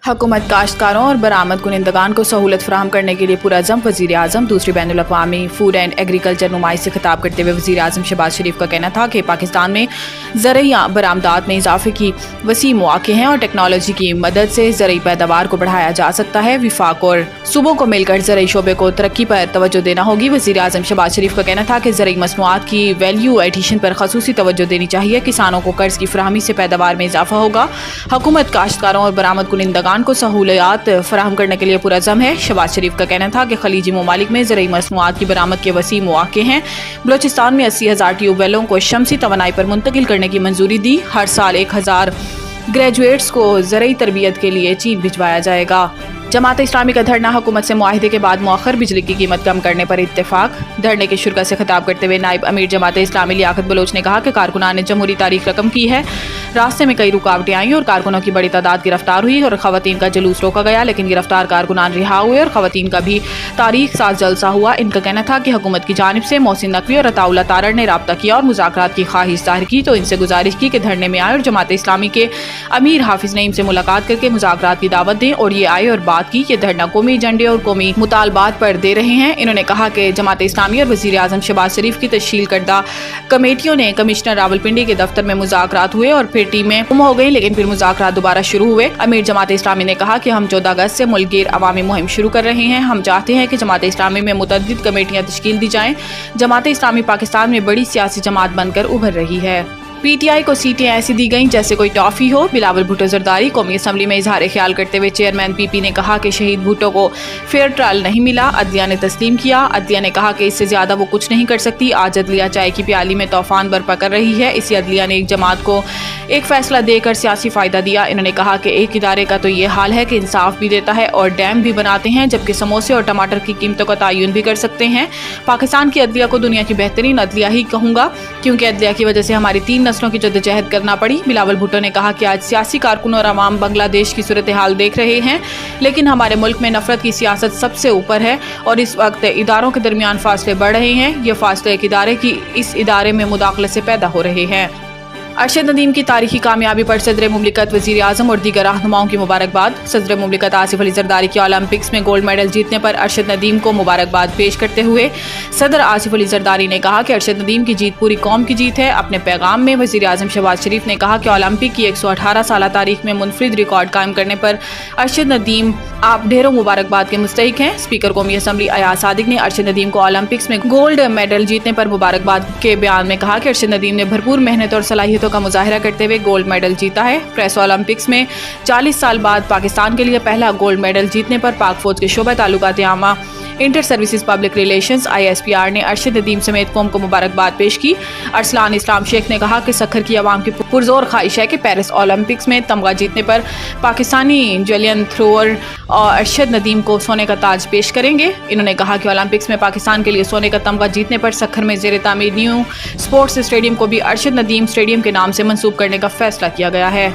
हुकूमत काश्तकारों और बरामद कुनिंदगान को सहूलत फराहम करने के लिए पुरअज़म। वज़ीर आज़म दूसरी बैनुल अक़वामी फूड एंड एग्रीकल्चर नुमाइश से खिताब करते हुए वज़ीर आज़म शहबाज शरीफ का कहना था कि पाकिस्तान में ज़रई बरामदात में इजाफे की वसी मौक़े हैं और टेक्नोलॉजी की मदद से ज़रई पैदावार को बढ़ाया जा सकता है। विफाक और सूबों को मिलकर ज़रई शोबे को तरक्की पर तवज्जो देना होगी। वज़ीर आज़म शहबाज शरीफ का कहना था कि ज़रई मसनूआत की वैल्यू एडिशन पर ख़ुसूसी तवज्जो देनी चाहिए। किसानों को कर्ज़ की फराहमी से पैदावार में इजाफा होगा। हुकूमत काश्तकारों और बरामद कुनिंदगान को सहूलियात फराहम करने के लिए पुरअज़म है। शहबाज शरीफ का कहना था कि खलीजी ममालिक में ज़रई मसनूआत की बरामद के वसी मौक़े हैं। बलोचिस्तान में 80,000 ट्यूबवेलों को शमसी तवानाई पर मुंतकिल करने की मंजूरी दी। हर साल 1,000 ग्रेजुएट्स को ज़रई तरबियत के लिए चीन भिजवाया जाएगा। जमात इस्लामी का धरना हुकूमत से मुआहिदे के बाद मौखर बिजली की कीमत कम करने पर इत्तेफाक। धरने के शुरा से खिताब करते हुए नायब अमीर जमात इस्लामी लियाकत बलोच ने कहा कि कारकुनान ने जमहूरी तारीख रकम की है। रास्ते में कई रुकावटें आईं और कारकुनों की बड़ी तादाद गिरफ्तार हुई और खवातीन का जुलूस रोका गया, लेकिन गिरफ्तार कारकुनान रिहा हुए और खवातीन का भी तारीख साथ जलसा हुआ। इनका कहना था कि हुकूमत की जानिब से मोहसिन नकवी और अताउल्ला तारड़ ने राब्ता किया और मुज़ाकरात की ख्वाहिश ज़ाहिर की तो इनसे गुजारिश की कि धरने में आए और जमात इस्लामी के अमीर हाफिज नईम से मुलाकात करके मुज़ाकरात की दावत दें। और ये आए और बात की। ये धरना कौमी एजेंडे और कौमी मुतालबात पर दे रहे हैं। इन्होंने कहा कि जमात इस्लामी और वज़ीर आज़म शहबाज शरीफ की तश्कील करदा कमेटियों ने कमिश्नर रावलपिंडी के दफ्तर में मुज़ाकरात हुए और फिर टीमें गुम हो गई, लेकिन फिर मुज़ाकरात दोबारा शुरू हुए। अमीर जमात इस्लामी ने कहा कि हम 14 अगस्त से मुल्क गिर अवामी मुहिम शुरू कर रहे हैं। हम चाहते हैं कि जमात इस्लामी में मुतअद्दिद कमेटियाँ तश्कील दी जाएँ। जमात इस्लामी पाकिस्तान में बड़ी सियासी जमात बनकर उभर रही है। पीटीआई को सीटें ऐसी दी गईं जैसे कोई टॉफी हो। बिलावल भुट्टो जरदारी कौमी असम्बली में इजहार ख्याल करते हुए चेयरमैन पीपी ने कहा कि शहीद भुट्टो को फेयर ट्रायल नहीं मिला। अदलिया ने तस्लीम किया। अदलिया ने कहा कि इससे ज्यादा वो कुछ नहीं कर सकती। आज अदलिया चाय की प्याली में तूफान बर्पा कर रही है। इसी अदलिया ने एक जमात को एक फैसला देकर सियासी फायदा दिया। इन्होंने कहा कि एक इदारे का तो ये हाल है कि इंसाफ भी देता है और डैम भी बनाते हैं, जबकि समोसे और टमाटर की कीमतों का तयन भी कर सकते हैं। पाकिस्तान की अदलिया को दुनिया की बेहतरीन अदलिया ही कहूँगा, क्योंकि अदलिया की वजह से हमारी 3 नस्लों की जद्दोजहद करना पड़ी। बिलावल भुट्टो ने कहा कि आज सियासी कारकुन और अवाम बांग्लादेश की सूरत हाल देख रहे हैं, लेकिन हमारे मुल्क में नफरत की सियासत सबसे ऊपर है और इस वक्त इदारों के दरमियान फासले बढ़ रहे हैं। ये फासले एक इदारे की इस इदारे में मुदाखलत से पैदा हो रहे हैं। अरशद नदीम की तारीखी कामयाबी पर सदर मुमलिकत वज़ीर आज़म और दीगर रहनुमाओं की मुबारकबाद। सदर मुमलिकत आसिफ अली जरदारी की ओलंपिक्स में गोल्ड मेडल जीतने पर अरशद नदीम को मुबारकबाद पेश करते हुए सदर आसिफ अली जरदारी ने कहा कि अरशद नदीम की जीत पूरी कौम की जीत है। अपने पैगाम में वज़ीर आज़म शहबाज शरीफ ने कहा कि ओलंपिक की 118 साल तारीख में मुनफरिद रिकॉर्ड कायम करने पर अरशद नदीम आप ढेरों मुबारकबाद के मुस्तहिक हैं। स्पीकर कौमी असम्बली अयाज सादिक ने अरशद नदीम को ओलंपिक्स में गोल्ड मेडल जीतने पर मुबारकबाद के बयान में कहा कि अरशद नदीम ने भरपूर मेहनत और सलाहियतों का मुजाहिरा करते हुए गोल्ड मेडल जीता है। प्रेस ओलंपिक्स में 40 साल बाद पाकिस्तान के लिए पहला गोल्ड मेडल जीतने पर पाक फौज के शोबा ताल्लुकात आमा inter services public relations ISPR ने अरशद नदीम समेत कौम को मुबारकबाद पेश की। अरसलान इस्लाम शेख ने कहा कि सखर की आवाम की पुरजोर ख्वाहिश है कि पेरिस ओलंपिक्स में तमगा जीतने पर पाकिस्तानी जेवलिन थ्रोअर अरशद नदीम को सोने का ताज पेश करेंगे। इन्होंने कहा कि ओलंपिक्स में पाकिस्तान के लिए सोने का तमगा जीतने पर सखर में ज़ेर तामीर न्यू स्पोर्ट्स स्टेडियम को भी अरशद नदीम स्टेडियम के नाम से मंसूब करने का फैसला किया गया है।